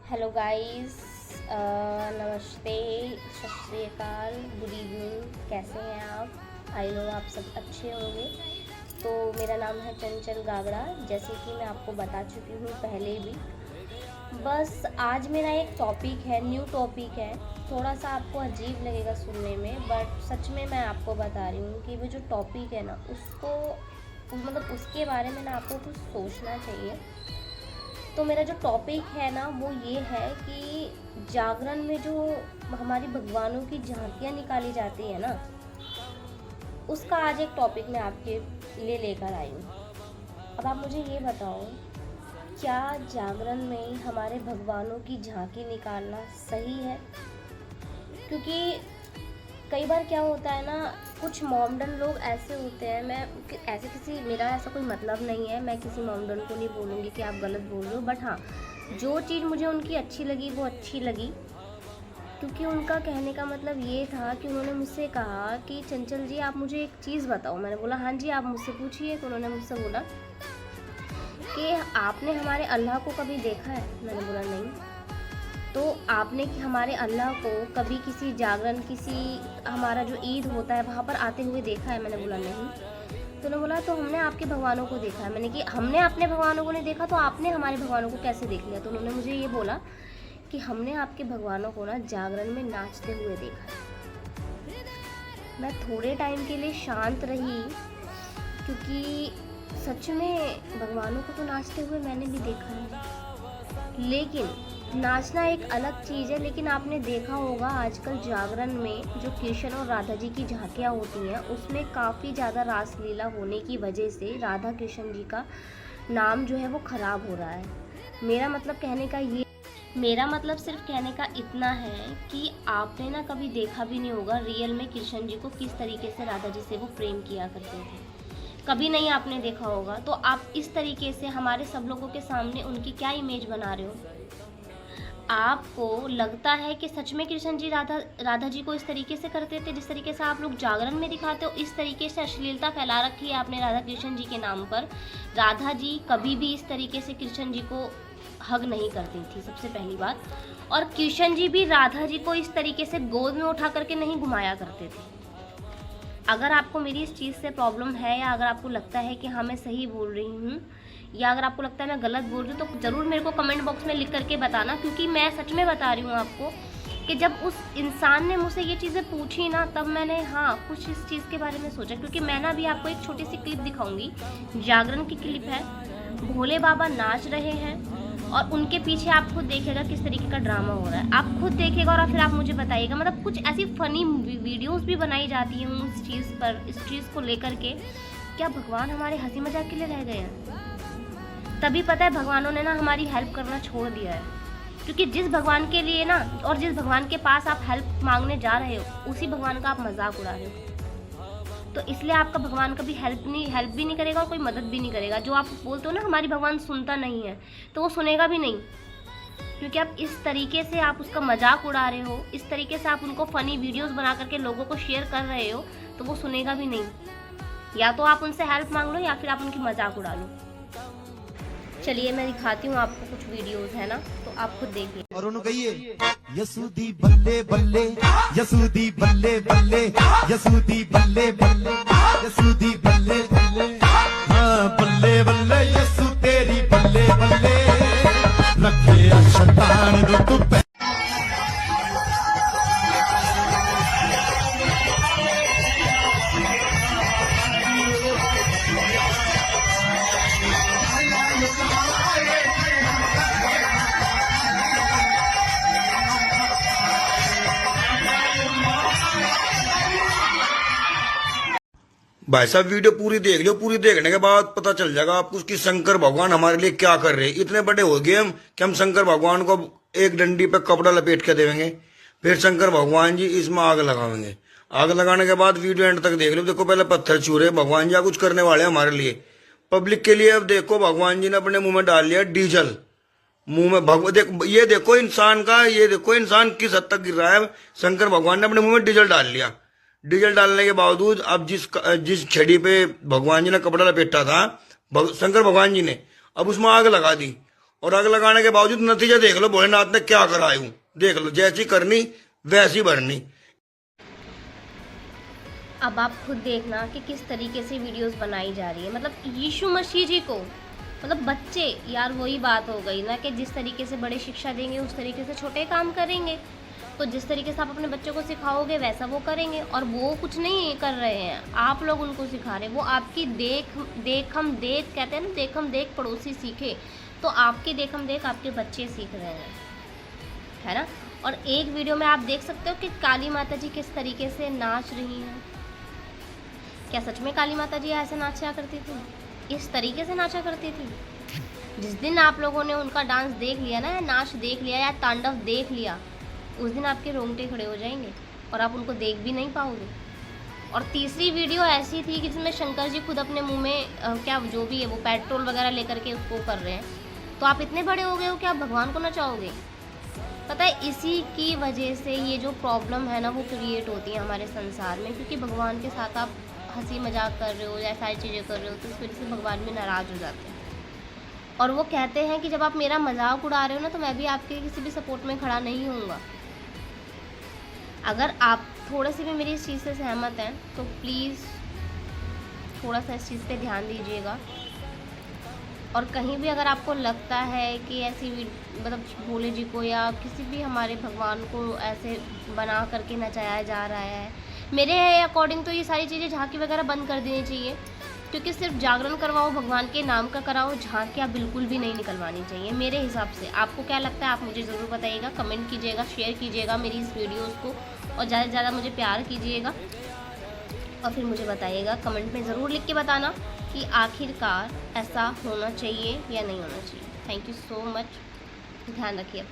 Hello guys, नमस्ते, सत श्री अकाल, गुड इवनिंग। कैसे हैं आप? आई नो आप सब अच्छे होंगे। तो मेरा नाम है चंचल गागड़ा, जैसे कि मैं आपको बता चुकी हूँ पहले भी। बस आज मेरा एक टॉपिक है, न्यू टॉपिक है। थोड़ा सा आपको अजीब लगेगा सुनने में, बट सच में मैं आपको बता रही हूँ कि वो जो टॉपिक है ना, उसको मतलब उसके बारे में ना आपको कुछ सोचना चाहिए। तो मेरा जो टॉपिक है ना वो ये है कि जागरण में जो हमारी भगवानों की झांकियाँ निकाली जाती है ना, उसका आज एक टॉपिक मैं आपके लिए लेकर आई हूँ। अब आप मुझे ये बताओ, क्या जागरण में हमारे भगवानों की झांकी निकालना सही है? क्योंकि कई बार क्या होता है ना, कुछ मॉमडन लोग ऐसे होते हैं, मैं ऐसे किसी मेरा ऐसा कोई मतलब नहीं है, मैं किसी मॉमडन को नहीं बोलूँगी कि आप गलत बोल रहे हो, बट हाँ, जो चीज़ मुझे उनकी अच्छी लगी वो अच्छी लगी। क्योंकि उनका कहने का मतलब ये था कि उन्होंने मुझसे कहा कि चंचल जी आप मुझे एक चीज़ बताओ। मैंने बोला हाँ जी आप मुझसे पूछिए। तो उन्होंने मुझसे बोला कि आपने हमारे अल्लाह को कभी देखा है? मैंने बोला नहीं। तो आपने कि हमारे अल्लाह को कभी किसी जागरण, किसी हमारा जो ईद होता है वहाँ पर आते हुए देखा है? मैंने बोला नहीं। तो उन्होंने बोला तो हमने आपके भगवानों को देखा है। मैंने कि हमने अपने भगवानों को नहीं देखा तो आपने हमारे भगवानों को कैसे देख लिया? तो उन्होंने मुझे ये बोला कि हमने आपके भगवानों को ना जागरण में नाचते हुए देखा है। मैं थोड़े टाइम के लिए शांत रही, क्योंकि सच में भगवानों को तो नाचते हुए मैंने भी देखा है। लेकिन नाचना एक अलग चीज़ है। लेकिन आपने देखा होगा आजकल जागरण में जो कृष्ण और राधा जी की झांकियाँ होती हैं, उसमें काफ़ी ज़्यादा रासलीला होने की वजह से राधा कृष्ण जी का नाम जो है वो ख़राब हो रहा है। मेरा मतलब सिर्फ कहने का इतना है कि आपने ना कभी देखा भी नहीं होगा रियल में कृष्ण जी को किस तरीके से राधा जी से वो प्रेम किया करते थे। कभी नहीं आपने देखा होगा। तो आप इस तरीके से हमारे सब लोगों के सामने उनकी क्या इमेज बना रहे हो? आपको लगता है कि सच में कृष्ण जी राधा जी को इस तरीके से करते थे जिस तरीके से आप लोग जागरण में दिखाते हो? इस तरीके से अश्लीलता फैला रखी है आपने राधा कृष्ण जी के नाम पर। राधा जी कभी भी इस तरीके से कृष्ण जी को हग नहीं करती थी, सबसे पहली बात। और कृष्ण जी भी राधा जी को इस तरीके से गोद में उठा करके नहीं घुमाया करते थे। अगर आपको मेरी इस चीज़ से प्रॉब्लम है, या अगर आपको लगता है कि हाँ मैं सही बोल रही हूँ, या अगर आपको लगता है मैं गलत बोल रही हूँ, तो ज़रूर मेरे को कमेंट बॉक्स में लिख करके बताना। क्योंकि मैं सच में बता रही हूँ आपको कि जब उस इंसान ने मुझसे ये चीज़ें पूछी ना, तब मैंने हाँ कुछ इस चीज़ के बारे में सोचा। क्योंकि मैं ना अभी आपको एक छोटी सी क्लिप दिखाऊंगी, जागरण की क्लिप है। भोले बाबा नाच रहे हैं और उनके पीछे आप खुद देखिएगा किस तरीके का ड्रामा हो रहा है। आप खुद देखिएगा और फिर आप मुझे बताइएगा। मतलब कुछ ऐसी फनी वीडियोस भी बनाई जाती हैं उस चीज़ पर, इस चीज़ को लेकर के। क्या भगवान हमारे हंसी मजाक के लिए रह गए हैं? तभी पता है भगवानों ने ना हमारी हेल्प करना छोड़ दिया है। क्योंकि जिस भगवान के लिए ना, और जिस भगवान के पास आप हेल्प मांगने जा रहे हो, उसी भगवान का आप मजाक उड़ा रहे हो। तो इसलिए आपका भगवान कभी हेल्प भी नहीं करेगा और कोई मदद भी नहीं करेगा। जो आप बोलते हो ना हमारी भगवान सुनता नहीं है, तो वो सुनेगा भी नहीं। क्योंकि आप इस तरीके से आप उसका मजाक उड़ा रहे हो, इस तरीके से आप उनको फनी वीडियोस बना करके लोगों को शेयर कर रहे हो, तो वो सुनेगा भी नहीं। या तो आप उनसे हेल्प मांग लो या फिर आप उनकी मजाक उड़ा लो। चलिए मैं दिखाती हूँ आपको कुछ वीडियोस, है ना, तो आप खुद देखिए। और उन्होंने कहिए यसुदी बल्ले बल्ले, यसुदी बल्ले बल्ले, यसुदी बल्ले बल्ले, यसुदी बल्ले बल्ले, हाँ बल्ले बल्ले यसु तेरी बल्ले बल्ले, रखे शैतान दो तू। भाई साहब वीडियो पूरी देख लो। पूरी देखने के बाद पता चल जाएगा आपको कि शंकर भगवान हमारे लिए क्या कर रहे हैं। इतने बड़े हो गए हम कि हम शंकर भगवान को एक डंडी पे कपड़ा लपेट के देंगे, फिर शंकर भगवान जी इसमें आग लगाएंगे। आग लगाने के बाद वीडियो एंड तक देख लो। देखो पहले पत्थर छूरे, भगवान जी कुछ करने वाले हमारे लिए, पब्लिक के लिए। अब देखो भगवान जी ने अपने मुंह में डाल लिया डीजल। मुंह में ये देखो इंसान का, ये देखो इंसान किस हद तक गिर रहा है। शंकर भगवान ने अपने मुंह में डीजल डाल लिया। डीजल डालने के बावजूद अब जिस छड़ी पे भगवान जी ने कपड़ा लपेटा था शंकर भगवान जी ने, अब उसमें आग लगा दी। और आग लगाने के बावजूद नतीजा देख लो भोलेनाथ ने क्या कराया हूं। देख लो, जैसी करनी वैसी भरनी। अब आप खुद देखना कि किस तरीके से वीडियोस बनाई जा रही है। मतलब यीशु मसीह जी को, मतलब बच्चे, यार वही बात हो गई ना कि जिस तरीके से बड़े शिक्षा देंगे उस तरीके से छोटे काम करेंगे। तो जिस तरीके से आप अपने बच्चों को सिखाओगे वैसा वो करेंगे। और वो कुछ नहीं कर रहे हैं, आप लोग उनको सिखा रहे हैं। वो आपकी देख हम देख कहते हैं ना, देख हम देख पड़ोसी सीखे। तो आपके देख हम देख आपके बच्चे सीख रहे हैं, है ना। और एक वीडियो में आप देख सकते हो कि काली माता जी किस तरीके से नाच रही हैं। क्या सच में काली माता जी ऐसे नाचा करती थी? इस तरीके से नाचा करती थी? जिस दिन आप लोगों ने उनका डांस देख लिया ना, या नाच देख लिया, या तांडव देख लिया, उस दिन आपके रोंगटे खड़े हो जाएंगे और आप उनको देख भी नहीं पाओगे। और तीसरी वीडियो ऐसी थी कि जिसमें शंकर जी खुद अपने मुंह में क्या जो भी है वो पेट्रोल वगैरह लेकर के उसको कर रहे हैं। तो आप इतने बड़े हो गए हो कि आप भगवान को नचाओगे? पता है, इसी की वजह से ये जो प्रॉब्लम है ना वो क्रिएट होती है हमारे संसार में, क्योंकि भगवान के साथ आप हंसी मजाक कर रहे हो या सारी चीज़ें कर रहे हो, तो इस वजह से भगवान भी नाराज़ हो जाते हैं। और वो कहते हैं कि जब आप मेरा मजाक उड़ा रहे हो ना, तो मैं भी आपके किसी भी सपोर्ट में खड़ा नहीं होऊंगा। अगर आप थोड़े से भी मेरी इस चीज़ से सहमत हैं तो प्लीज़ थोड़ा सा इस चीज़ पे ध्यान दीजिएगा। और कहीं भी अगर आपको लगता है कि ऐसी मतलब भोले जी को या किसी भी हमारे भगवान को ऐसे बना करके नचाया जा रहा है, मेरे अकॉर्डिंग तो ये सारी चीज़ें झांकी वगैरह बंद कर देनी चाहिए। क्योंकि सिर्फ जागरण करवाओ, भगवान के नाम का कराओ, झांकियाँ बिल्कुल भी नहीं निकलवानी चाहिए मेरे हिसाब से। आपको क्या लगता है आप मुझे ज़रूर बताइएगा, कमेंट कीजिएगा, शेयर कीजिएगा मेरी इस वीडियोज़ को, और ज़्यादा से ज़्यादा मुझे प्यार कीजिएगा। और फिर मुझे बताइएगा, कमेंट में ज़रूर लिख के बताना कि आखिरकार ऐसा होना चाहिए या नहीं होना चाहिए। थैंक यू सो मच, ध्यान रखिए।